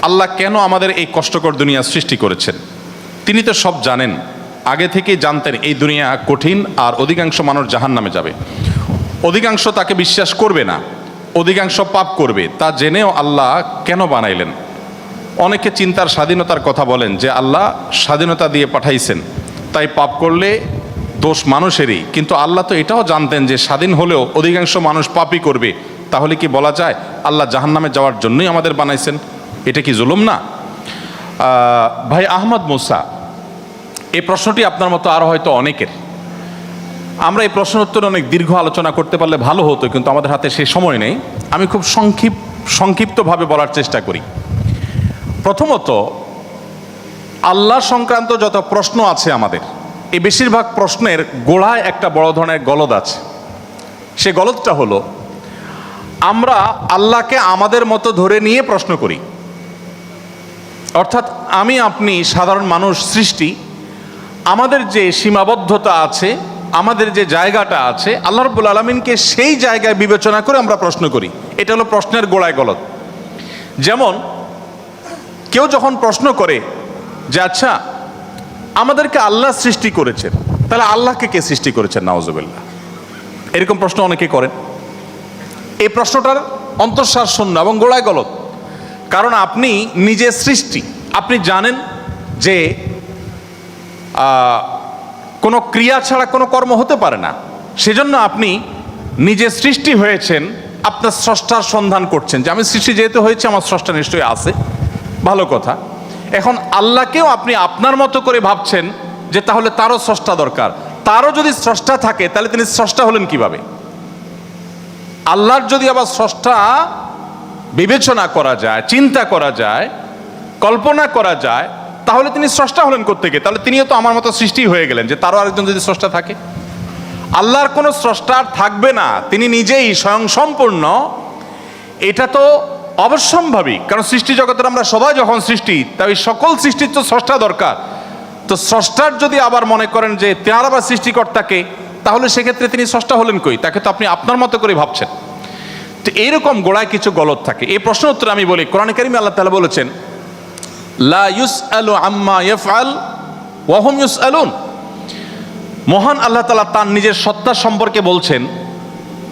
আল্লাহ কেন আমাদের এই কষ্টকর দুনিয়া সৃষ্টি করেছেন। তিনি তো সব জানেন, আগে থেকেই জানতেন এই দুনিয়া কঠিন আর অধিকাংশ মানুষ জাহান্নামে যাবে, অধিকাংশ তাকে বিশ্বাস করবে না, অধিকাংশ পাপ করবে। তা জেনেও আল্লাহ কেন বানাইলেন? অনেকে চিন্তার স্বাধীনতার কথা বলেন যে আল্লাহ স্বাধীনতা দিয়ে পাঠাইছেন, তাই পাপ করলে দোষ মানুষেরই। কিন্তু আল্লাহ তো এটাও জানতেন যে স্বাধীন হলেও অধিকাংশ মানুষ পাপই করবে। তাহলে কি বলা যায় আল্লাহ জাহান্নামে যাওয়ার জন্যই আমাদের বানাইছেন? এটা কি জুলুম না? ভাই আহমদ মুসা, এই প্রশ্নটি আপনার মতো আরও হয়তো অনেকের। আমরা এই প্রশ্ন উত্তরে অনেক দীর্ঘ আলোচনা করতে পারলে ভালো হতো, কিন্তু আমাদের হাতে সে সময় নেই। আমি খুব সংক্ষিপ্তভাবে বলার চেষ্টা করি। প্রথমত, আল্লাহ সংক্রান্ত যত প্রশ্ন আছে আমাদের, এই বেশিরভাগ প্রশ্নের গোড়ায় একটা বড় ধরনের গলদ আছে। সে গলদটা হলো, আমরা আল্লাহকে আমাদের মতো ধরে নিয়ে প্রশ্ন করি। অর্থাৎ আমি আপনি সাধারণ মানুষ সৃষ্টি, আমাদের যে সীমাবদ্ধতা আছে, আমাদের যে জায়গাটা আছে, আল্লাহ রাব্বুল আলামিনকে সেই জায়গায় বিবেচনা করে আমরা প্রশ্ন করি। এটা হলো প্রশ্নের গোড়ায় গলদ। যেমন কেউ যখন প্রশ্ন করে যে আচ্ছা আমাদেরকে আল্লাহ সৃষ্টি করেছেন, তাহলে আল্লাহকে কে সৃষ্টি করেছেন? নাউজুবিল্লাহ, এরকম প্রশ্ন অনেকে করেন। এই প্রশ্নটার অন্তঃসার শূন্য এবং গোড়ায় গলদ। কারণ আপনি নিজে সৃষ্টি, আপনি জানেন যে কোনো ক্রিয়া ছাড়া কোনো কর্ম হতে পারে না। সেজন্য আপনি নিজে সৃষ্টি হয়েছেন, আপনার স্রষ্টার সন্ধান করছেন যে আমি সৃষ্টি যেহেতু হয়েছে আমার স্রষ্টা নিশ্চয়ই আছে, ভালো কথা। এখন আল্লাহকেও আপনি আপনার মতো করে ভাবছেন যে তাহলে তারও স্রষ্টা দরকার। তারও যদি স্রষ্টা থাকে তাহলে তিনি স্রষ্টা হলেন কিভাবে? আল্লাহর যদি আবার স্রষ্টা বিবেচনা করা যায়, চিন্তা করা যায়, কল্পনা করা যায়, তাহলে তিনি স্রষ্টা হলেন কোত্থেকে? তাহলে তিনিও তো আমার মতো সৃষ্টি হয়ে গেলেন, যে তারও আরেকজন যদি স্রষ্টা থাকে। আল্লাহর কোনো স্রষ্টা থাকবে না, তিনি নিজেই স্বয়ংসম্পূর্ণ। এটা তো অবশ্যম্ভাবী, কারণ সৃষ্টি জগতের আমরা সবাই যখন সৃষ্টি, তাই সকল সৃষ্টির তো স্রষ্টা দরকার। তো স্রষ্টার যদি আবার মনে করেন যে তার আবার সৃষ্টিকর্তাকে, তাহলে সেক্ষেত্রে তিনি স্রষ্টা হলেন কই? তাকে তো আপনি আপনার মতো করে ভাবছেন। তো এইরকম গোড়ায় কিছু গলদ থাকে। এই প্রশ্ন উত্তরে আমি বলি, কোরআনে কারিমে আল্লাহ তাআলা বলেছেন লা ইউসআলু আম্মা ইয়াফআল ওয়া হুম ইউসআলুন। মহান আল্লাহ তাআলা তার নিজের সত্তা সম্পর্কে বলছেন,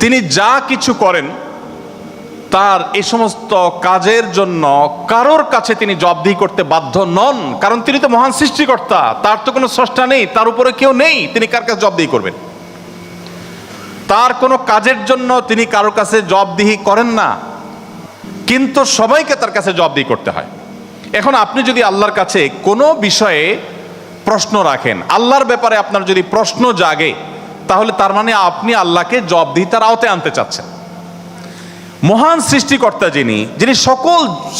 তিনি যা কিছু করেন তার এই সমস্ত কাজের জন্য কারোর কাছে তিনি জবাবদিহি করতে বাধ্য নন। কারণ তিনি তো মহান সৃষ্টিকর্তা, তার তো কোনো স্রষ্টা নেই, তার উপরে কেউ নেই, তিনি কার কাছে জবাবদিহি করবেন? তার কোনো কাজের জন্য তিনি কারোর কাছে জবাবদিহি করেন না, কিন্তু সবাইকে তার কাছে জবাবদিহি করতে হয়। এখন আপনি যদি আল্লাহর কাছে কোনো বিষয়ে প্রশ্ন রাখেন, আল্লাহর ব্যাপারে আপনার যদি প্রশ্ন জাগে, তাহলে তার মানে আপনি আল্লাহকে জবাবদিহিতার আওতায় আনতে চাচ্ছেন। মহান সৃষ্টিকর্তা যিনি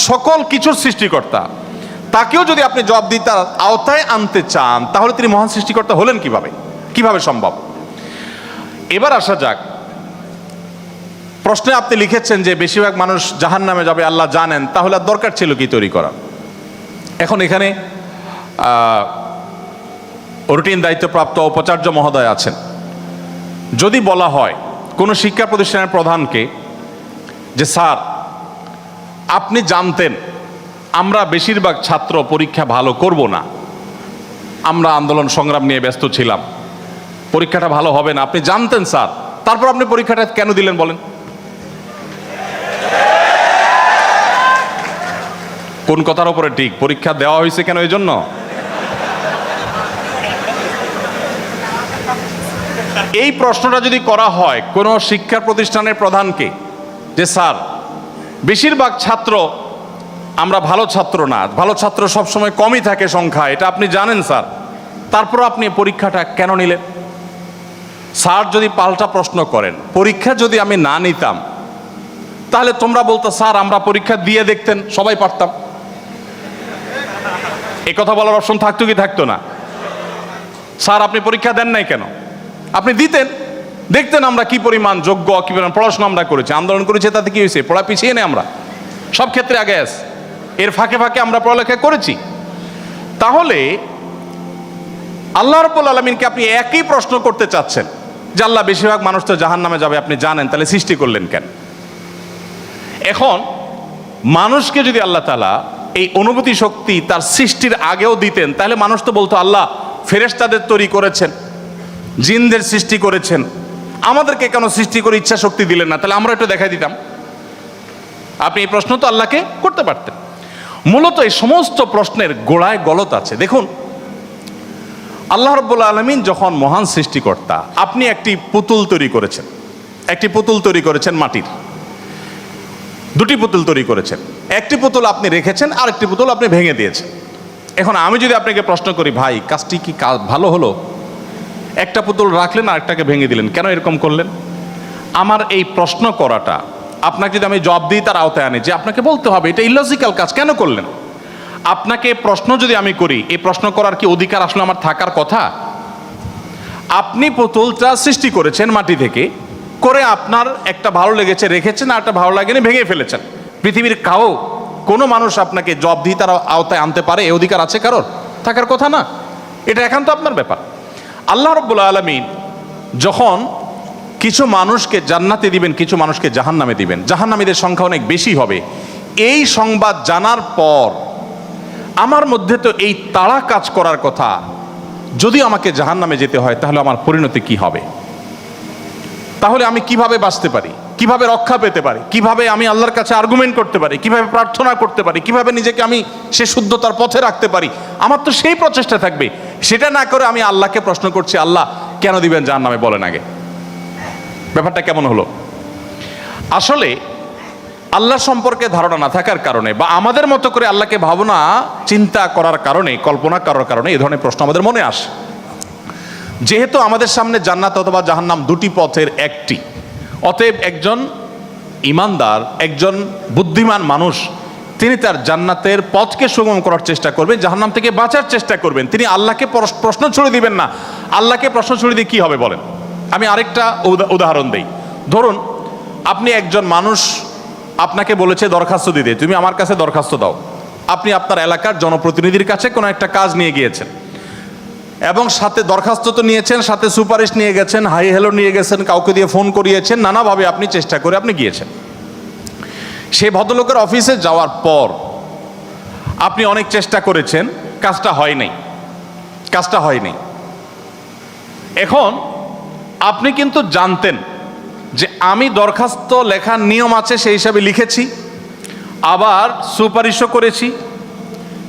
সকল কিছুর সৃষ্টিকর্তা, তাকেও যদি আপনি জবাবদিহিতার আওতায় আনতে চান, তাহলে তিনি মহান সৃষ্টিকর্তা হলেন কিভাবে সম্ভব? এবার আসা যাক, প্রশ্নে আপনি লিখেছেন যে বেশিরভাগ মানুষ জাহান্নামে যাবে আল্লাহ জানেন, তাহলে আর দরকার ছিল কি তৈরি করা? এখন এখানে রুটিন দায়িত্বপ্রাপ্ত উপাচার্য মহোদয় আছেন। যদি বলা হয় কোনো শিক্ষা প্রতিষ্ঠানের প্রধানকে যে স্যার আপনি জানতেন আমরা বেশিরভাগ ছাত্র পরীক্ষা ভালো করব না, আমরা আন্দোলন সংগ্রাম নিয়ে ব্যস্ত ছিলাম, পরীক্ষাটা ভালো হবে না, আপনি জানতেন স্যার, তারপর আপনি পরীক্ষাটা কেন দিলেন বলেন? কোন কথার উপরে ঠিক? পরীক্ষা দেওয়া হয়েছে কেন? এই জন্য এই প্রশ্নটা যদি করা হয় কোনো শিক্ষা প্রতিষ্ঠানের প্রধানকে যে স্যার বেশিরভাগ ছাত্র আমরা ভালো ছাত্র না, ভালো ছাত্র সবসময় কমই থাকে সংখ্যা, এটা আপনি জানেন স্যার, তারপর আপনি পরীক্ষাটা কেন নিলেন? স্যার যদি পাল্টা প্রশ্ন করেন, পরীক্ষা যদি আমি না নিতাম তাহলে তোমরা বলতো স্যার আমরা পরীক্ষা দিয়ে দেখতেন, সবাই পারতাম। এ কথা বলার অপশন থাকতো কি থাকতো না? স্যার আপনি পরীক্ষা দেন নাই কেন? আপনি দিতেন, দেখতেন আমরা কি পরিমাণ যোগ্য, কি পরিমাণ পড়াশোনা আমরা করেছি, আন্দোলন করেছি, তাতে কি হয়েছে? পড়া পিছিয়ে নেই, আমরা সব ক্ষেত্রে আগে আছি, এর ফাঁকে ফাঁকে আমরা পড়ালেখা করেছি। তাহলে আল্লাহ রাব্বুল আলামিনকে আপনি একই প্রশ্ন করতে চাচ্ছেন যে আল্লাহ বেশিরভাগ মানুষ তো জাহান্নামে যাবে, আপনি জানেন, তাহলে সৃষ্টি করলেন কেন? এখন মানুষকে যদি আল্লাহ তাআলা এই অনুভূতি শক্তি তার সৃষ্টির আগেও দিতেন, তাহলে মানুষ তো বলতো আল্লাহ ফেরেশতাদের তৈরি করেছেন, জিনদের সৃষ্টি করেছেন, আমাদেরকে কেন সৃষ্টি করে ইচ্ছা শক্তি দিলেন না, তাহলে আমরা একটু দেখাই দিতাম। আপনি এই প্রশ্ন তো আল্লাহকে করতে পারতেন। মূলত এই সমস্ত প্রশ্নের গোড়ায় গলত আছে। দেখুন, আল্লাহ রাব্বুল আলামিন যখন মহান সৃষ্টিকর্তা, আপনি একটি পুতুল তৈরি করেছেন, একটি পুতুল তৈরি করেছেন মাটির, দুটি পুতুল তৈরি করেছেন, একটি পুতুল আপনি রেখেছেন, আর একটি পুতুল আপনি ভেঙে দিয়েছেন। এখন আমি যদি আপনাকে প্রশ্ন করি, ভাই কাজটি কি ভালো হলো? একটা পুতুল রাখলেন আর একটাকে ভেঙে দিলেন, কেন এরকম করলেন? আমার এই প্রশ্ন করাটা আপনাকে যদি আমি জবাব দিই তার আওতায় আনি, যে আপনাকে বলতে হবে এটা ইলজিক্যাল কাজ, কেন করলেন? আপনাকে প্রশ্ন যদি আমি করি, এই প্রশ্ন করার কি অধিকার আসলে আমার থাকার কথা? আপনি পুতুলটা সৃষ্টি করেছেন মাটি থেকে, করে আপনার একটা ভালো লেগেছে রেখেছেন, আর একটা ভালো লাগেনি ভেঙে ফেলেছেন। পৃথিবীর কোনো মানুষ আপনাকে জবাব দিয়ে তার আওতায় আনতে পারে, এই অধিকার আছে কারোর? থাকার কথা না। এটা একান্ত আপনার ব্যাপার। আল্লাহ রাব্বুল আলামিন যখন কিছু মানুষকে জান্নাতে দিবেন, কিছু মানুষকে জাহান্নামে দিবেন, জাহান্নামীদের সংখ্যা অনেক বেশি হবে, এই সংবাদ জানার পর আমার মধ্যে তো এই তাড়া কাজ করার কথা, যদি আমাকে জাহান্নামে যেতে হয় তাহলে আমার পরিণতি কি হবে? তাহলে আমি কিভাবে বাঁচতে পারি, কিভাবে রক্ষা পেতে পারি, কিভাবে আমি আল্লাহর কাছে আর্গুমেন্ট করতে পারি, কিভাবে প্রার্থনা করতে পারি, কিভাবে নিজেকে আমি সে শুদ্ধতার পথে রাখতে পারি? আমার তো সেই প্রচেষ্টা থাকবে। সেটা না করে আমি আল্লাহকে প্রশ্ন করছি, আল্লাহ কেন দিবেন জাহান্নামে, বলেন আগে। ব্যাপারটা কেমন হলো? আসলে আল্লাহ সম্পর্কে ধারণা না থাকার কারণে, বা আমাদের মতো করে আল্লাহকে ভাবনা চিন্তা করার কারণে, কল্পনা করার কারণে এই ধরনের প্রশ্ন আমাদের মনে আসে। যেহেতু আমাদের সামনে জান্নাত অথবা জাহান্নাম দুটি পথের একটি, অতএব একজন ইমানদার, একজন বুদ্ধিমান মানুষ, তিনি তার জান্নাতের পথকে সুগম করার চেষ্টা করবেন, জাহান্নাম থেকে বাঁচার চেষ্টা করবেন। তিনি আল্লাহকে প্রশ্ন ছুড়ে দিবেন না। আল্লাহকে প্রশ্ন ছুড়ে দিয়ে কি হবে বলেন? আমি আরেকটা উদাহরণ দেই। ধরুন আপনি একজন মানুষ, আপনাকে বলেছে দরখাস্ত দিতে, তুমি আমার কাছে দরখাস্ত দাও। আপনি আপনার এলাকার জনপ্রতিনিধির কাছে কোনো একটা কাজ নিয়ে গিয়েছেন, এবং সাথে দরখাস্ত তো নিয়েছেন, সাথে সুপারিশ নিয়ে গেছেন, হাই হ্যালো নিয়ে গেছেন, কাউকে দিয়ে ফোন করিয়েছেন, নানাভাবে আপনি চেষ্টা করে আপনি গিয়েছেন। সেই ভদ্রলোকের অফিসে যাওয়ার পর আপনি অনেক চেষ্টা করেছেন, কাজটা হয়নি। এখন আপনি কিন্তু জানতেন যে আমি দরখাস্ত লেখার নিয়ম আছে সেই হিসাবে লিখেছি, আবার সুপারিশও করেছি,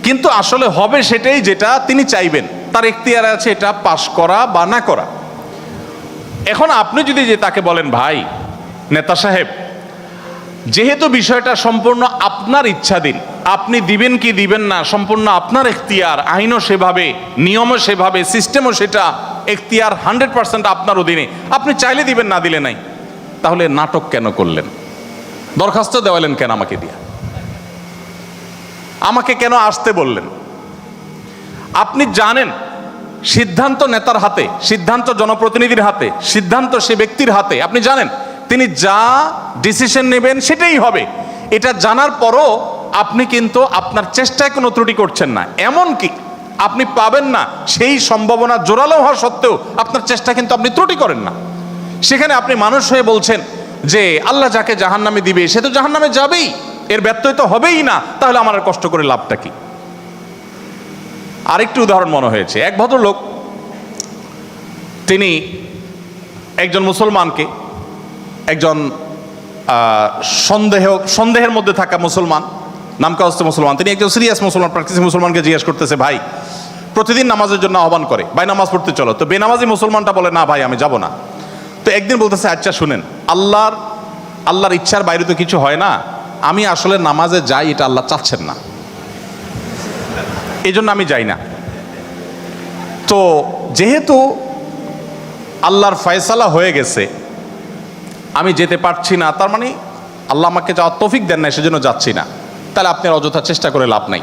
কিন্তু আসলে হবে সেটাই যেটা তিনি চাইবেন, তার এখতিয়ার আছে এটা পাশ করা বা না করা। এখন আপনি যদি যে তাকে বলেন, ভাই নেতা সাহেব, যেহেতু বিষয়টা সম্পূর্ণ আপনার ইচ্ছাধীন, আপনি দিবেন কি দিবেন না সম্পূর্ণ আপনার এখতিয়ার, আইনও সেভাবে, নিয়মও সেভাবে, সিস্টেমও সেটা, এখতিয়ার 100% আপনার অধীনে, আপনি চাইলে দিবেন, না দিলে নাই, তাহলে নাটক কেন করলেন? দরখাস্ত দেওয়ালেন কেন আমাকে দিয়া? আমাকে কেন আসতে বললেন? আপনি জানেন সিদ্ধান্ত নেতার হাতে, সিদ্ধান্ত জনপ্রতিনিধির হাতে, সিদ্ধান্ত সে ব্যক্তির হাতে। আপনি জানেন তিনি যা ডিসিশন নেবেন সেটাই হবে। এটা জানার পরও আপনি কিন্তু আপনার চেষ্টায় কোনো ত্রুটি করছেন না, এমনকি আপনি পাবেন না সেই সম্ভাবনা জোরালো হওয়া সত্ত্বেও আপনার চেষ্টা কিন্তু আপনি ত্রুটি করেন না। সেখানে আপনি মানুষ হয়ে বলছেন যে আল্লাহ যাকে জাহান্নামে দিবে সে তো জাহান্নামে যাবেই, এর ব্যত্যয় তো হবেই না, তাহলে আমার আর কষ্ট করে লাভটা কি? আরেকটি উদাহরণ মনে হয়েছে। এক ভদ্রলোক, তিনি একজন মুসলমানকে, একজন সন্দেহের মধ্যে থাকা মুসলমান, নামকাওস্তে মুসলমান, তিনি একজন সিরিয়াস মুসলমান, প্র্যাকটিসিং মুসলমানকে জিজ্ঞেস করতেছে, ভাই প্রতিদিন নামাজের জন্য আহ্বান করে, ভাই নামাজ পড়তে চলো। তো বেনামাজি মুসলমানটা বলে, না ভাই আমি যাব না। তো একদিন বলতেছে, আচ্ছা শুনেন, আল্লাহর ইচ্ছার বাইরে তো কিছু হয় না, আমি আসলে নামাজে যাই এটা আল্লাহ চাচ্ছেন না, এই জন্য আমি যাই না। তো যেহেতু আল্লাহর ফয়সালা হয়ে গেছে, আমি যেতে পারছি না, তার মানে আল্লাহ আমাকে যাওয়ার তৌফিক দেন না, সেজন্য যাচ্ছি না। তাহলে আপনার অযথা চেষ্টা করে লাভ নাই,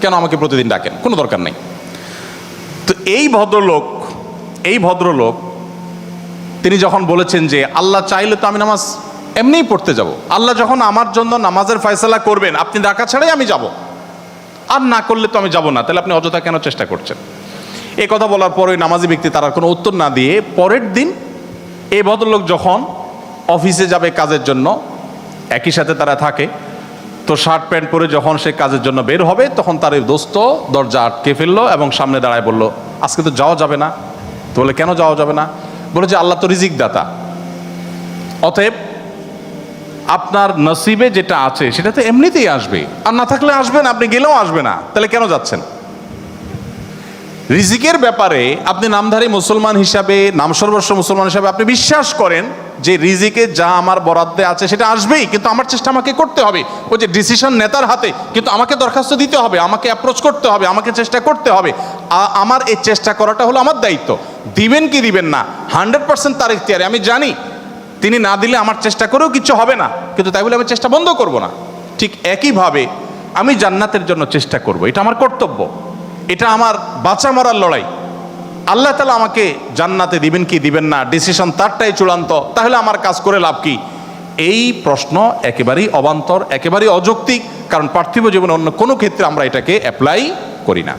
কেন আমাকে প্রতিদিন ডাকেন, কোনো দরকার নেই। তো এই ভদ্রলোক তিনি যখন বলেছেন যে আল্লাহ চাইলে তো আমি নামাজ এমনিই পড়তে যাব, আল্লাহ যখন আমার জন্য নামাজের ফয়সালা করবেন, আপনি ডাকা ছাড়াই আমি যাব, আর না করলে তো আমি যাব না, তাহলে আপনি অযথা কেন চেষ্টা করছেন? এই কথা বলার পর ওই নামাজি ব্যক্তি তার কোনো উত্তর না দিয়ে পরের দিন এই ভদ্রলোক যখন অফিসে যাবে কাজের জন্য, একই সাথে তারা থাকে, তো শার্ট প্যান্ট পরে যখন সে কাজের জন্য বের হবে, তখন তার এই দোস্ত দরজা আটকে ফেললো এবং সামনে দাঁড়ায় বলল, আজকে তো যাওয়া যাবে না। তো বলে, কেন যাওয়া যাবে না? বলে যে আল্লাহ তো রিজিক দাতা, অতএব আপনার নসিবে যেটা আছে সেটা তো এমনিতেই আসবে, আর না থাকলে আসবে না, আপনি গেলেও আসবে না, তাহলে কেন যাচ্ছেন? রিজিকের ব্যাপারে আপনি নামধারী মুসলমান হিসাবে, নাম সর্বস্ব মুসলমান হিসাবে আপনি বিশ্বাস করেন যে রিজিকে যা আমার বরাদ্দে আছে সেটা আসবেই, কিন্তু আমার চেষ্টা আমাকে করতে হবে। ওই যে ডিসিশন নেতার হাতে, কিন্তু আমাকে দরখাস্ত দিতে হবে, আমাকে অ্যাপ্রোচ করতে হবে, আমাকে চেষ্টা করতে হবে। আমার এই চেষ্টা করাটা হলো আমার দায়িত্ব। দিবেন কি দিবেন না 100% তার ইখতিয়ারে। আমি জানি তিনি না দিলে আমার চেষ্টা করেও কিছু হবে না, কিন্তু তাই বলে আমি চেষ্টা বন্ধ করব না। ঠিক একইভাবে আমি জান্নাতের জন্য চেষ্টা করব, এটা আমার কর্তব্য, এটা আমার বাঁচা মরার লড়াই। আল্লাহ তাআলা আমাকে জান্নাতে দিবেন কি দিবেন না ডিসিশন তারটাই চূড়ান্ত, তাহলে আমার কাজ করে লাভ কি? এই প্রশ্ন একেবারেই অবান্তর, একেবারেই অযৌক্তিক, কারণ পার্থিব জীবনে অন্য কোনো ক্ষেত্রে আমরা এটাকে অ্যাপ্লাই করি না।